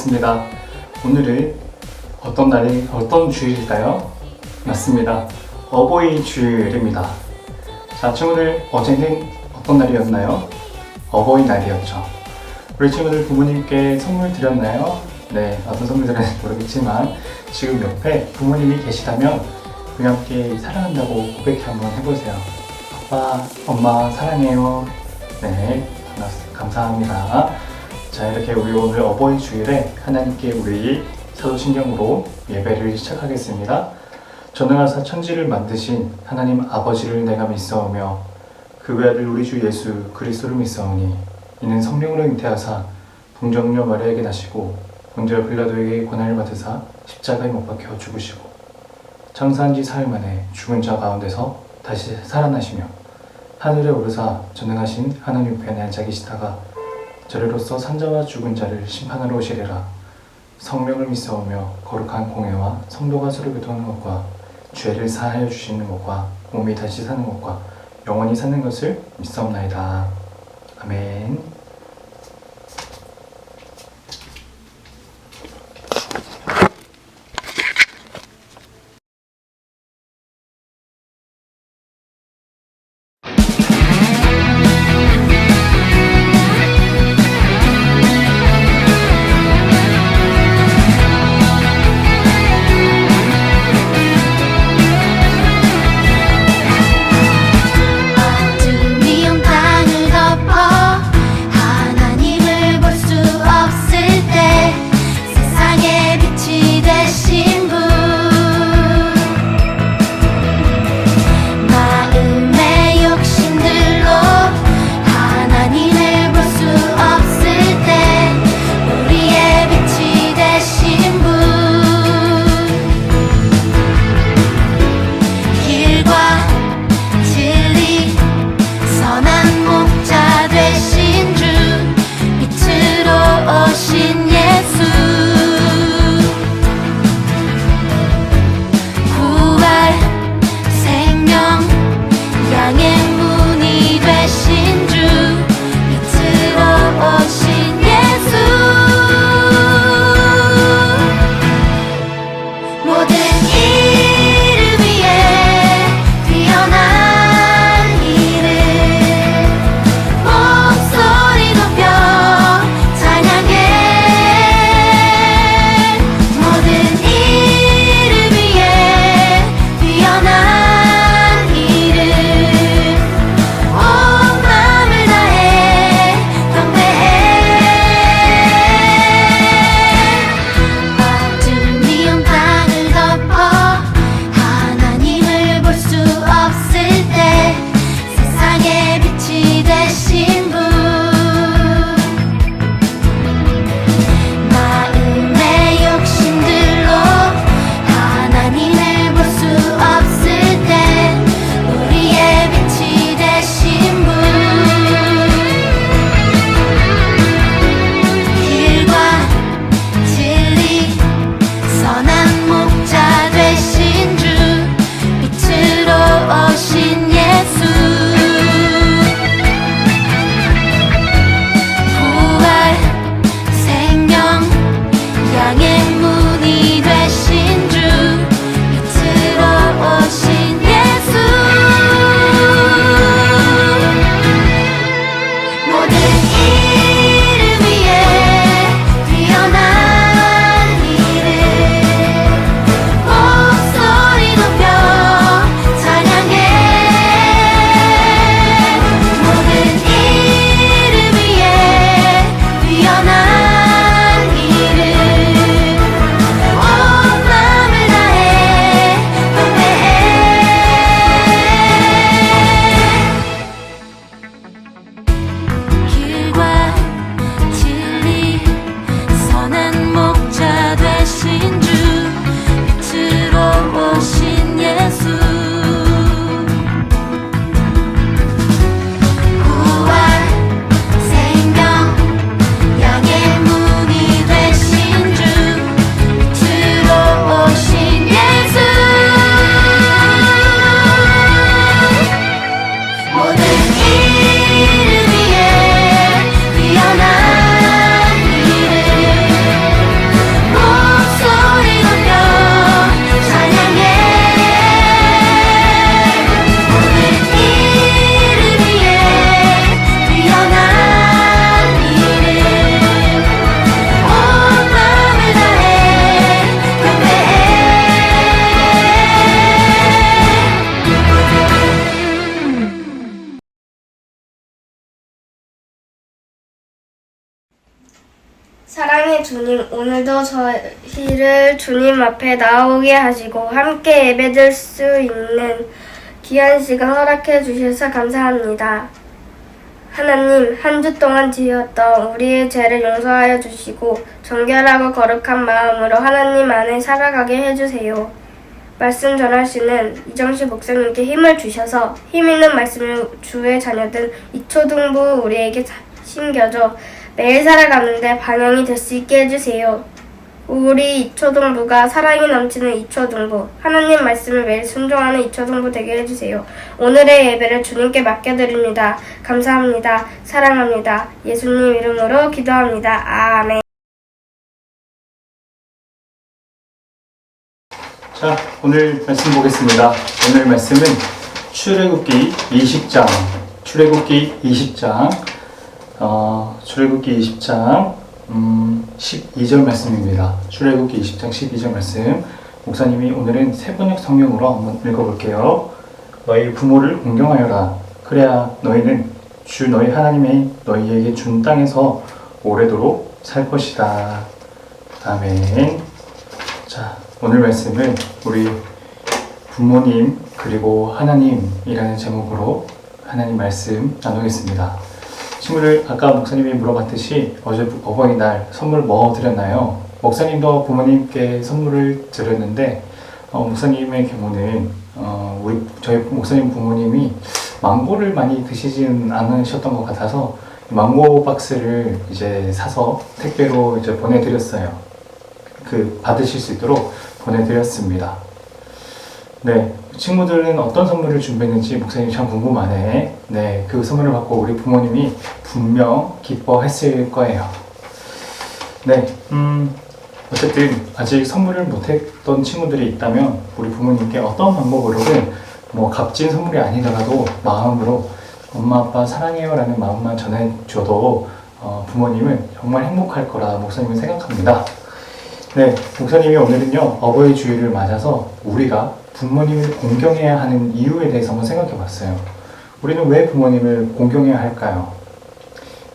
반갑습니다. 오늘은 어떤 주일일까요? 맞습니다. 어버이 주일입니다. 자, 친구들, 어제는 어떤 날이었나요? 어버이날이었죠. 우리 친구들 부모님께 선물 드렸나요? 네, 어떤 선물 드렸는지 모르겠지만 지금 옆에 부모님이 계시다면 우리 함께 사랑한다고 고백 한번 해보세요. 아빠, 엄마 사랑해요. 네, 감사합니다. 자, 이렇게 우리 오늘 어버이 주일에 하나님께 우리 사도신경으로 예배를 시작하겠습니다. 전능하사 천지를 만드신 하나님 아버지를 내가 믿사오며 그 외아들 우리 주 예수 그리스도를 믿사오니 이는 성령으로 잉태하사 동정녀 마리아에게 나시고 본디오 빌라도에게 고난을 받으사 십자가에 못 박혀 죽으시고 장사한 지 사흘 만에 죽은 자 가운데서 다시 살아나시며 하늘에 오르사 전능하신 하나님 우편에 앉아 계시다가 저리로서 산자와 죽은 자를 심판하러 오시리라. 성령을 믿사오며 거룩한 공회와 성도가 서로 교통하는 것과 죄를 사하여 주시는 것과 몸이 다시 사는 것과 영원히 사는 것을 믿사옵나이다. 아멘. 주님, 오늘도 저희를 주님 앞에 나오게 하시고 함께 예배드릴 수 있는 귀한 시간 허락해 주셔서 감사합니다. 하나님, 한 주 동안 지었던 우리의 죄를 용서하여 주시고 정결하고 거룩한 마음으로 하나님 안에 살아가게 해주세요. 말씀 전하시는 이정식 목사님께 힘을 주셔서 힘 있는 말씀을 주의 자녀된 이초등부 우리에게 심겨줘 매일 살아가는데 방향이 될 수 있게 해주세요. 우리 이초등부가 사랑이 넘치는 이초등부, 하나님 말씀을 매일 순종하는 이초등부 되게 해주세요. 오늘의 예배를 주님께 맡겨드립니다. 감사합니다. 사랑합니다. 예수님 이름으로 기도합니다. 아멘. 자, 오늘 말씀 보겠습니다. 오늘 말씀은 출애굽기 20장, 출애굽기 20장 12절 말씀입니다. 출애굽기 20장 12절 말씀. 목사님이 오늘은 세번역 성경으로 한번 읽어볼게요. 너희 부모를 공경하여라. 그래야 너희는 주 너희 하나님의 너희에게 준 땅에서 오래도록 살 것이다. 아멘. 자, 오늘 말씀은 우리 부모님 그리고 하나님이라는 제목으로 하나님 말씀 나누겠습니다. 친구들, 아까 목사님이 물어봤듯이 어제 어버이날 선물 뭐 드렸나요? 목사님도 부모님께 선물을 드렸는데 목사님의 경우는 저희 목사님 부모님이 망고를 많이 드시진 않으셨던 것 같아서 망고 박스를 이제 사서 택배로 이제 보내드렸어요. 받으실 수 있도록 보내드렸습니다. 네, 친구들은 어떤 선물을 준비했는지 목사님이 참 궁금하네. 네, 그 선물을 받고 우리 부모님이 분명 기뻐했을 거예요. 네, 어쨌든 아직 선물을 못했던 친구들이 있다면 우리 부모님께 어떤 방법으로든 값진 선물이 아니더라도 마음으로 엄마 아빠 사랑해요 라는 마음만 전해줘도 부모님은 정말 행복할 거라 목사님은 생각합니다. 네, 목사님이 오늘은요 어버이 주일을 맞아서 우리가 부모님을 공경해야 하는 이유에 대해서 한번 생각해 봤어요. 우리는 왜 부모님을 공경해야 할까요?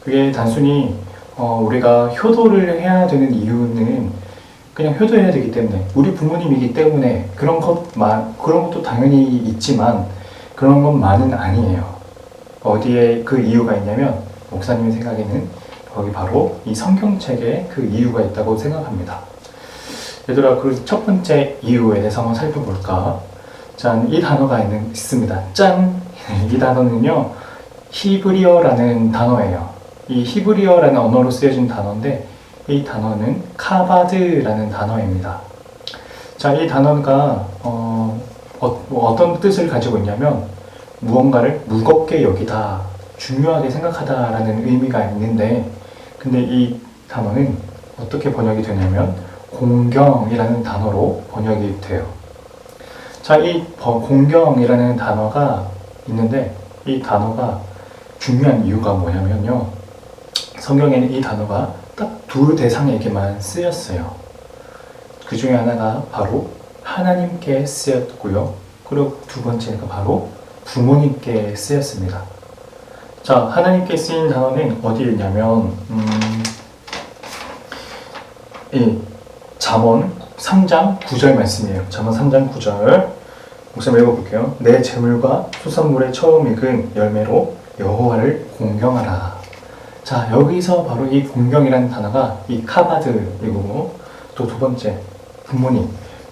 그게 단순히 우리가 효도를 해야 되는 이유는 그냥 효도해야 되기 때문에, 우리 부모님이기 때문에 그런 것도 당연히 있지만 그런 것만은 아니에요. 어디에 그 이유가 있냐면 목사님의 생각에는 거기 바로 이 성경책에 그 이유가 있다고 생각합니다. 얘들아, 그 첫 번째 이유에 대해서 한번 살펴볼까? 짠, 이 단어가 있습니다. 짠! 이 단어는요, 히브리어라는 단어예요. 이 히브리어라는 언어로 쓰여진 단어인데, 이 단어는 카바드라는 단어입니다. 자, 이 단어가 어떤 뜻을 가지고 있냐면, 무언가를 무겁게 여기다, 중요하게 생각하다라는 의미가 있는데, 근데 이 단어는 어떻게 번역이 되냐면, 공경이라는 단어로 번역이 돼요. 자, 이 공경이라는 단어가 있는데 이 단어가 중요한 이유가 뭐냐면요, 성경에는 이 단어가 딱 두 대상에게만 쓰였어요. 그 중에 하나가 바로 하나님께 쓰였고요, 그리고 두 번째가 바로 부모님께 쓰였습니다. 자, 하나님께 쓰인 단어는 어디에 있냐면 잠언 3장 9절 말씀이에요. 잠언 3장 9절 목사님 읽어볼게요. 내 재물과 수산물의 처음 익은 열매로 여호와를 공경하라. 자, 여기서 바로 이 공경이라는 단어가 이 카바드이고, 또 두 번째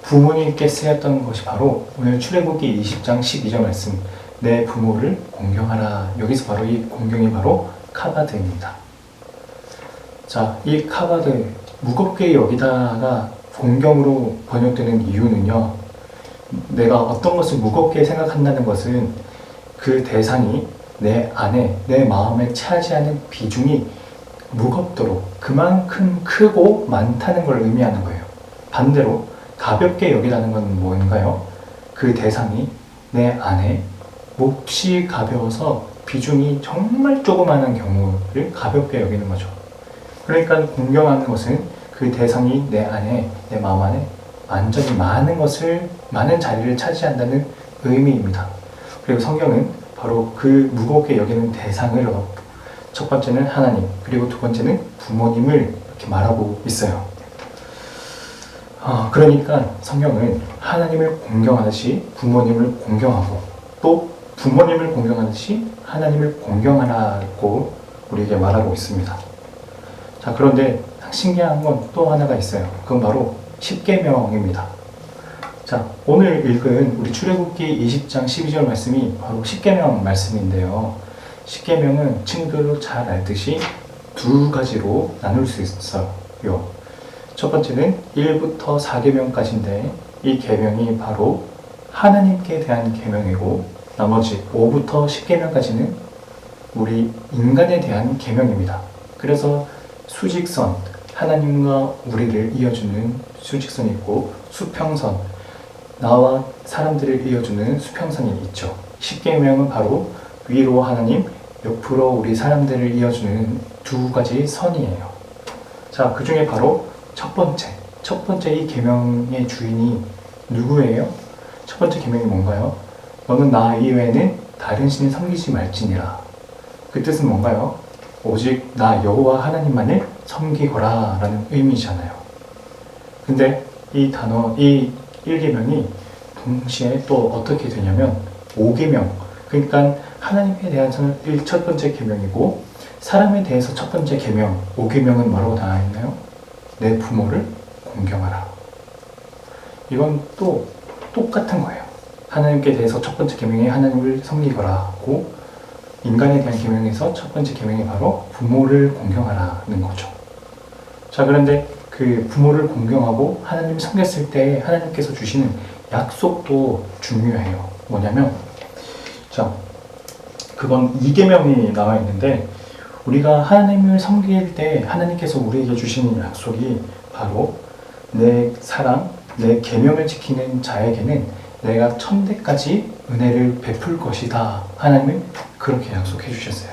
부모님께 쓰였던 것이 바로 오늘 출애굽기 20장 12절 말씀, 내 부모를 공경하라. 여기서 바로 이 공경이 바로 카바드입니다. 자, 이 카바드, 무겁게 여기다가 공경으로 번역되는 이유는요, 내가 어떤 것을 무겁게 생각한다는 것은 그 대상이 내 안에, 내 마음에 차지하는 비중이 무겁도록 그만큼 크고 많다는 걸 의미하는 거예요. 반대로 가볍게 여기라는 건 뭔가요? 그 대상이 내 안에 몹시 가벼워서 비중이 정말 조그마한 경우를 가볍게 여기는 거죠. 그러니까 공경하는 것은 그 대상이 내 안에, 내 마음 안에 완전히 많은 자리를 차지한다는 의미입니다. 그리고 성경은 바로 그 무겁게 여기는 대상을 첫 번째는 하나님, 그리고 두 번째는 부모님을 이렇게 말하고 있어요. 그러니까 성경은 하나님을 공경하듯이 부모님을 공경하고 또 부모님을 공경하듯이 하나님을 공경하라고 우리에게 말하고 있습니다. 자, 그런데 신기한 건 또 하나가 있어요. 그건 바로 십계명입니다. 자, 오늘 읽은 우리 출애굽기 20장 12절 말씀이 바로 십계명 말씀인데요. 십계명은 친구들도 잘 알듯이 두 가지로 나눌 수 있어요. 첫 번째는 1부터 4계명까지인데 이 계명이 바로 하나님께 대한 계명이고 나머지 5부터 10계명까지는 우리 인간에 대한 계명입니다. 그래서 수직선, 하나님과 우리를 이어주는 수직선이 있고 수평선, 나와 사람들을 이어주는 수평선이 있죠. 10계명은 바로 위로 하나님, 옆으로 우리 사람들을 이어주는 두 가지 선이에요. 자, 그 중에 바로 첫 번째 이 계명의 주인이 누구예요? 첫 번째 계명이 뭔가요? 너는 나 이외에는 다른 신을 섬기지 말지니라. 그 뜻은 뭔가요? 오직 나 여호와 하나님만을 섬기거라 라는 의미잖아요. 근데 이 단어, 이 1계명이 동시에 또 어떻게 되냐면 5계명, 그러니까 하나님에 대한 첫 번째 계명이고 사람에 대해서 첫 번째 계명, 5계명은 뭐라고 나와 있나요? 내 부모를 공경하라. 이건 또 똑같은 거예요. 하나님께 대해서 첫 번째 계명이 하나님을 섬기거라고 인간에 대한 계명에서 첫 번째 계명이 바로 부모를 공경하라는 거죠. 자, 그런데 그 부모를 공경하고 하나님을 섬겼을 때 하나님께서 주시는 약속도 중요해요. 뭐냐면, 자, 그건 2계명이 나와 있는데 우리가 하나님을 섬길 때 하나님께서 우리에게 주시는 약속이 바로 내 사랑, 내 계명을 지키는 자에게는 내가 천대까지 은혜를 베풀 것이다. 하나님은 그렇게 약속해 주셨어요.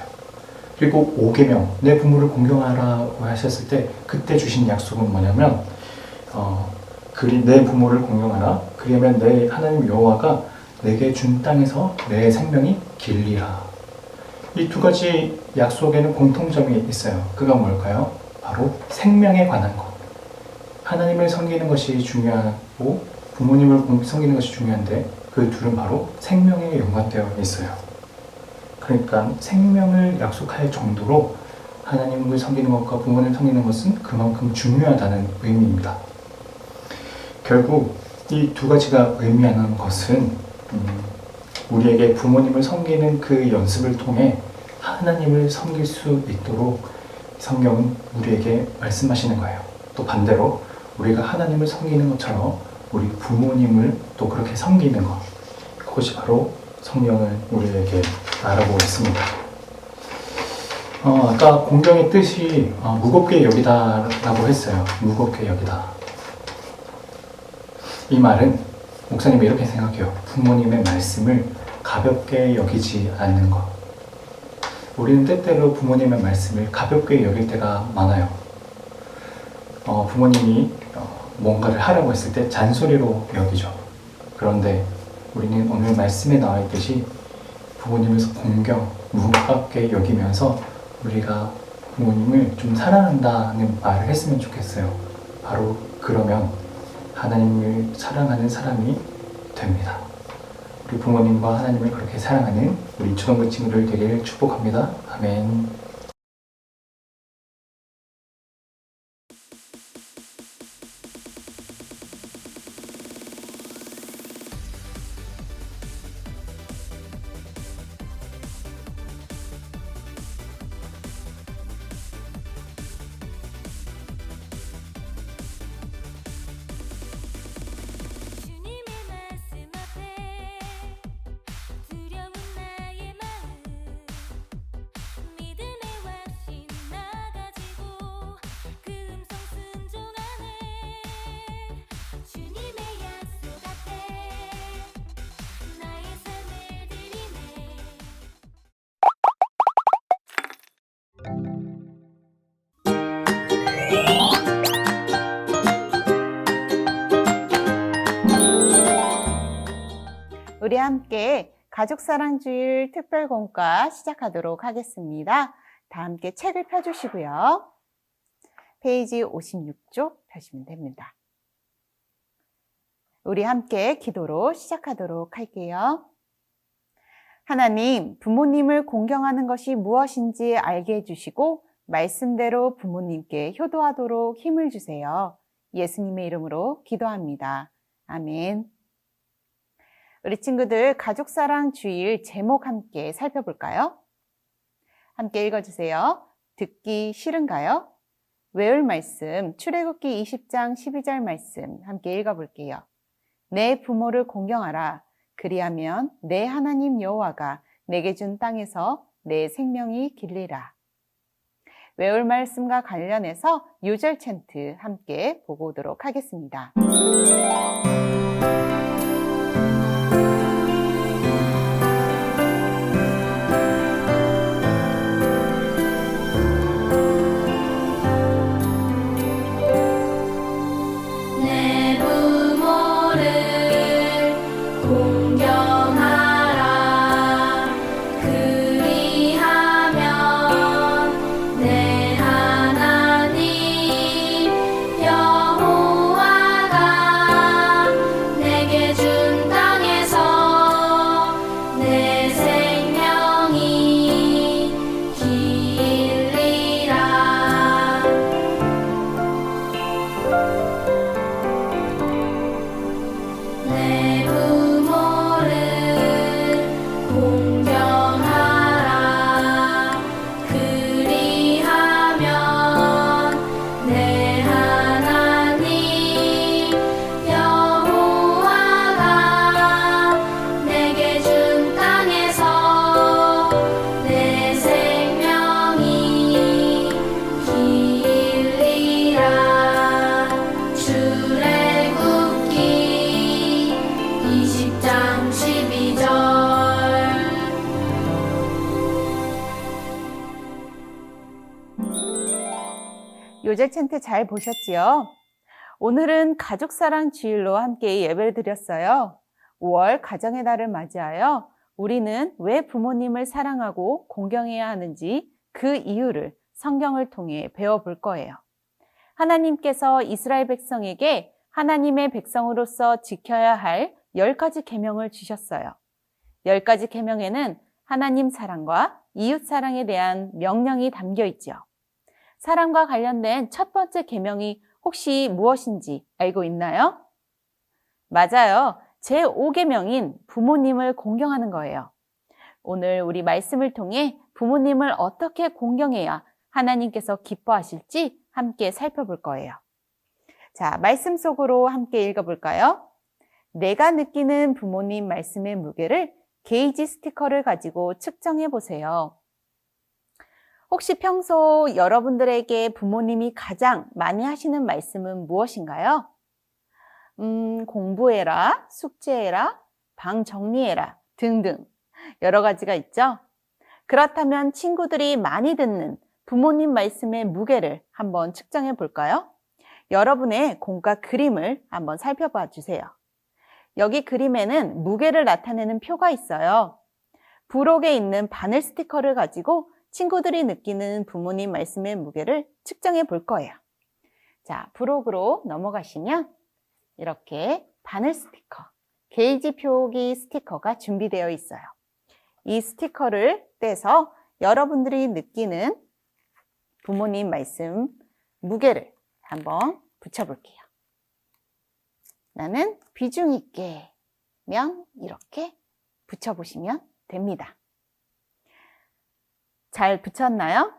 그리고 5계명, 내 부모를 공경하라고 하셨을 때 그때 주신 약속은 뭐냐면 내 부모를 공경하라. 그러면 내 하나님 여호와가 내게 준 땅에서 내 생명이 길리라. 이 두 가지 약속에는 공통점이 있어요. 그가 뭘까요? 바로 생명에 관한 것. 하나님을 섬기는 것이 중요하고 부모님을 섬기는 것이 중요한데 그 둘은 바로 생명에 연관되어 있어요. 그러니까 생명을 약속할 정도로 하나님을 섬기는 것과 부모님을 섬기는 것은 그만큼 중요하다는 의미입니다. 결국 이 두 가지가 의미하는 것은 우리에게 부모님을 섬기는 그 연습을 통해 하나님을 섬길 수 있도록 성경은 우리에게 말씀하시는 거예요. 또 반대로 우리가 하나님을 섬기는 것처럼 우리 부모님을 또 그렇게 섬기는 것, 그것이 바로 성경은 우리에게 말하고 있습니다. 아까 공경의 뜻이 무겁게 여기다라고 했어요. 무겁게 여기다. 이 말은 목사님이 이렇게 생각해요. 부모님의 말씀을 가볍게 여기지 않는 것. 우리는 때때로 부모님의 말씀을 가볍게 여길 때가 많아요. 부모님이 뭔가를 하라고 했을 때 잔소리로 여기죠. 그런데 우리는 오늘 말씀에 나와 있듯이 부모님을 공경, 무겁게 여기면서 우리가 부모님을 좀 사랑한다는 말을 했으면 좋겠어요. 바로 그러면 하나님을 사랑하는 사람이 됩니다. 우리 부모님과 하나님을 그렇게 사랑하는 우리 초등부 친구들 되기를 축복합니다. 아멘. 우리 함께 가족사랑주일 특별공과 시작하도록 하겠습니다. 다 함께 책을 펴주시고요. 페이지 56쪽 펴시면 됩니다. 우리 함께 기도로 시작하도록 할게요. 하나님, 부모님을 공경하는 것이 무엇인지 알게 해주시고 말씀대로 부모님께 효도하도록 힘을 주세요. 예수님의 이름으로 기도합니다. 아멘. 우리 친구들 가족사랑 주일 제목 함께 살펴볼까요? 함께 읽어주세요. 듣기 싫은가요? 외울 말씀 출애굽기 20장 12절 말씀 함께 읽어볼게요. 내 부모를 공경하라. 그리하면 내 하나님 여호와가 내게 준 땅에서 내 생명이 길리라. 외울 말씀과 관련해서 요절 챈트 함께 보고 오도록 하겠습니다. 요절 챈트 잘 보셨지요? 오늘은 가족사랑 주일로 함께 예배를 드렸어요. 5월 가정의 달을 맞이하여 우리는 왜 부모님을 사랑하고 공경해야 하는지 그 이유를 성경을 통해 배워볼 거예요. 하나님께서 이스라엘 백성에게 하나님의 백성으로서 지켜야 할 10가지 계명을 주셨어요. 10가지 계명에는 하나님 사랑과 이웃 사랑에 대한 명령이 담겨 있죠. 사랑과 관련된 첫 번째 계명이 혹시 무엇인지 알고 있나요? 맞아요. 제5계명인 부모님을 공경하는 거예요. 오늘 우리 말씀을 통해 부모님을 어떻게 공경해야 하나님께서 기뻐하실지 함께 살펴볼 거예요. 자, 말씀 속으로 함께 읽어볼까요? 내가 느끼는 부모님 말씀의 무게를 게이지 스티커를 가지고 측정해 보세요. 혹시 평소 여러분들에게 부모님이 가장 많이 하시는 말씀은 무엇인가요? 공부해라, 숙제해라, 방 정리해라 등등 여러 가지가 있죠? 그렇다면 친구들이 많이 듣는 부모님 말씀의 무게를 한번 측정해 볼까요? 여러분의 공과 그림을 한번 살펴봐 주세요. 여기 그림에는 무게를 나타내는 표가 있어요. 부록에 있는 바늘 스티커를 가지고 친구들이 느끼는 부모님 말씀의 무게를 측정해 볼 거예요. 자, 부록으로 넘어가시면 이렇게 바늘 스티커, 게이지 표기 스티커가 준비되어 있어요. 이 스티커를 떼서 여러분들이 느끼는 부모님 말씀 무게를 한번 붙여볼게요. 나는 비중 있게 면 이렇게 붙여보시면 됩니다. 잘 붙였나요?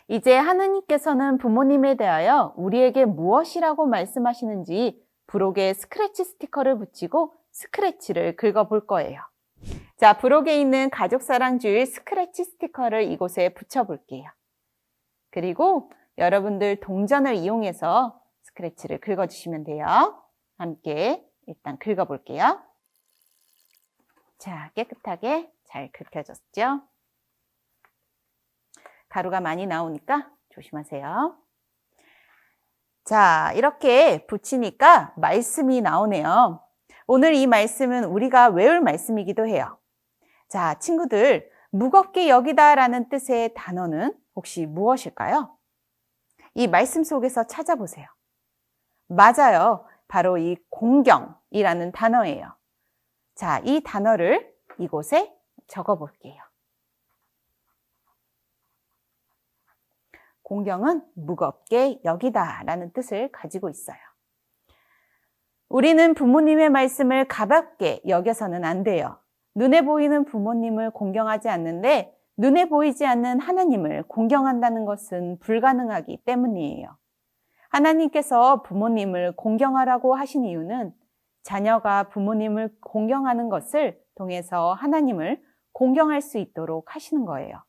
이제 하느님께서는 부모님에 대하여 우리에게 무엇이라고 말씀하시는지 부록에 스크래치 스티커를 붙이고 스크래치를 긁어볼 거예요. 자, 부록에 있는 가족사랑주일 스크래치 스티커를 이곳에 붙여볼게요. 그리고 여러분들 동전을 이용해서 스크래치를 긁어주시면 돼요. 함께 일단 긁어볼게요. 자, 깨끗하게 잘 긁혀졌죠? 가루가 많이 나오니까 조심하세요. 자, 이렇게 붙이니까 말씀이 나오네요. 오늘 이 말씀은 우리가 외울 말씀이기도 해요. 자, 친구들, 무겁게 여기다 라는 뜻의 단어는 혹시 무엇일까요? 이 말씀 속에서 찾아보세요. 맞아요. 바로 이 공경이라는 단어예요. 자, 이 단어를 이곳에 적어 볼게요. 공경은 무겁게 여기다 라는 뜻을 가지고 있어요. 우리는 부모님의 말씀을 가볍게 여겨서는 안 돼요. 눈에 보이는 부모님을 공경하지 않는데 눈에 보이지 않는 하나님을 공경한다는 것은 불가능하기 때문이에요. 하나님께서 부모님을 공경하라고 하신 이유는 자녀가 부모님을 공경하는 것을 통해서 하나님을 공경할 수 있도록 하시는 거예요.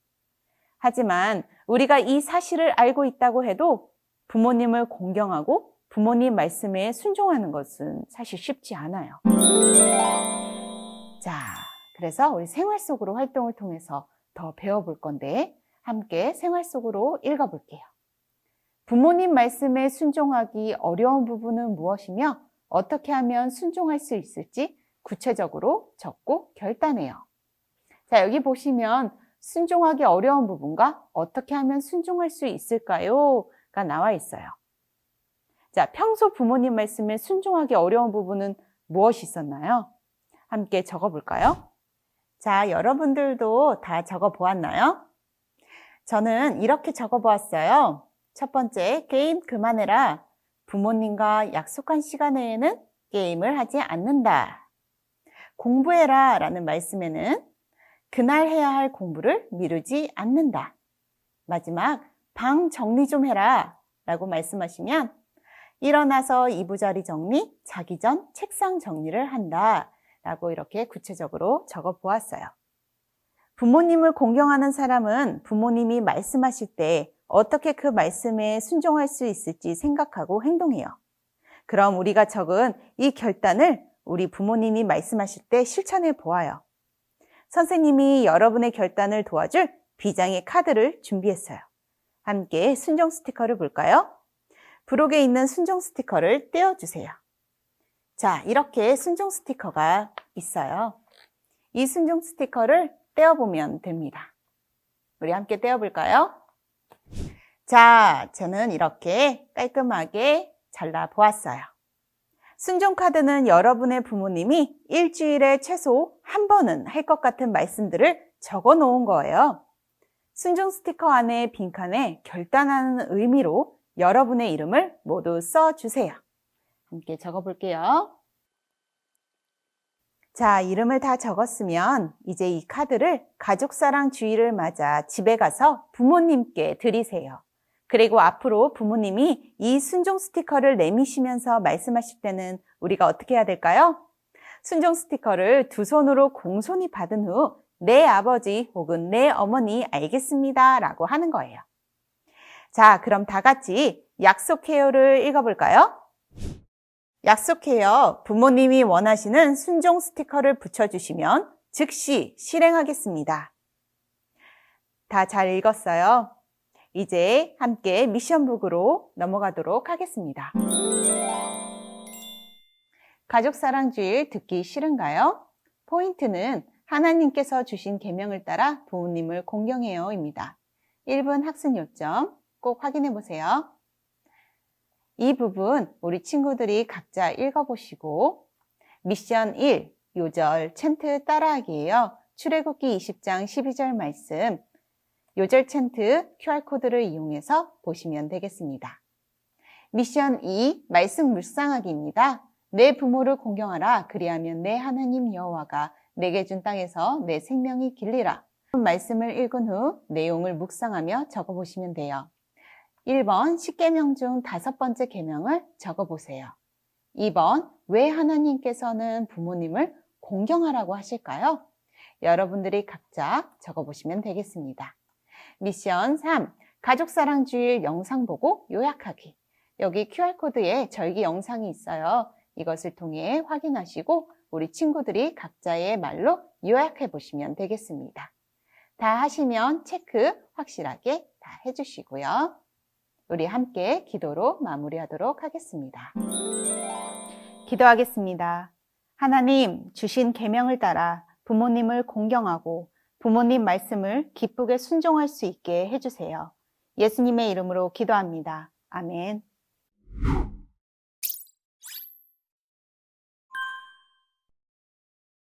하지만 우리가 이 사실을 알고 있다고 해도 부모님을 공경하고 부모님 말씀에 순종하는 것은 사실 쉽지 않아요. 자, 그래서 우리 생활 속으로 활동을 통해서 더 배워볼 건데 함께 생활 속으로 읽어볼게요. 부모님 말씀에 순종하기 어려운 부분은 무엇이며 어떻게 하면 순종할 수 있을지 구체적으로 적고 결단해요. 자, 여기 보시면 순종하기 어려운 부분과 어떻게 하면 순종할 수 있을까요?가 나와 있어요. 자, 평소 부모님 말씀에 순종하기 어려운 부분은 무엇이 있었나요? 함께 적어볼까요? 자, 여러분들도 다 적어보았나요? 저는 이렇게 적어보았어요. 첫 번째, 게임 그만해라. 부모님과 약속한 시간에는 게임을 하지 않는다. 공부해라 라는 말씀에는 그날 해야 할 공부를 미루지 않는다. 마지막, 방 정리 좀 해라 라고 말씀하시면 일어나서 이부자리 정리, 자기 전 책상 정리를 한다 라고 이렇게 구체적으로 적어 보았어요. 부모님을 공경하는 사람은 부모님이 말씀하실 때 어떻게 그 말씀에 순종할 수 있을지 생각하고 행동해요. 그럼 우리가 적은 이 결단을 우리 부모님이 말씀하실 때 실천해 보아요. 선생님이 여러분의 결단을 도와줄 비장의 카드를 준비했어요. 함께 순종 스티커를 볼까요? 부록에 있는 순종 스티커를 떼어주세요. 자, 이렇게 순종 스티커가 있어요. 이 순종 스티커를 떼어보면 됩니다. 우리 함께 떼어볼까요? 자, 저는 이렇게 깔끔하게 잘라보았어요. 순종 카드는 여러분의 부모님이 일주일에 최소 한 번은 할 것 같은 말씀들을 적어 놓은 거예요. 순종 스티커 안에 빈칸에 결단하는 의미로 여러분의 이름을 모두 써주세요. 함께 적어볼게요. 자, 이름을 다 적었으면 이제 이 카드를 가족사랑 주일을 맞아 집에 가서 부모님께 드리세요. 그리고 앞으로 부모님이 이 순종 스티커를 내미시면서 말씀하실 때는 우리가 어떻게 해야 될까요? 순종 스티커를 두 손으로 공손히 받은 후 내 아버지 혹은 내 어머니 알겠습니다 라고 하는 거예요. 자, 그럼 다 같이 약속해요를 읽어볼까요? 약속해요. 부모님이 원하시는 순종 스티커를 붙여주시면 즉시 실행하겠습니다. 다 잘 읽었어요. 이제 함께 미션북으로 넘어가도록 하겠습니다. 가족사랑주일 듣기 싫은가요? 포인트는 하나님께서 주신 계명을 따라 부모님을 공경해요입니다. 1분 학습 요점 꼭 확인해 보세요. 이 부분 우리 친구들이 각자 읽어보시고 미션 1, 요절 챈트 따라하기예요. 출애굽기 20장 12절 말씀 요절 챈트 QR코드를 이용해서 보시면 되겠습니다. 미션 2, 말씀 묵상하기입니다. 내 부모를 공경하라. 그리하면 내 하나님 여호와가 내게 준 땅에서 내 생명이 길리라. 말씀을 읽은 후 내용을 묵상하며 적어보시면 돼요. 1번 10계명 중 5번째 계명을 적어보세요. 2번 왜 하나님께서는 부모님을 공경하라고 하실까요? 여러분들이 각자 적어보시면 되겠습니다. 미션 3 가족사랑주일 영상 보고 요약하기. 여기 QR코드에 절기 영상이 있어요. 이것을 통해 확인하시고 우리 친구들이 각자의 말로 요약해 보시면 되겠습니다. 다 하시면 체크 확실하게 다 해주시고요. 우리 함께 기도로 마무리하도록 하겠습니다. 기도하겠습니다. 하나님 주신 계명을 따라 부모님을 공경하고 부모님 말씀을 기쁘게 순종할 수 있게 해주세요. 예수님의 이름으로 기도합니다. 아멘.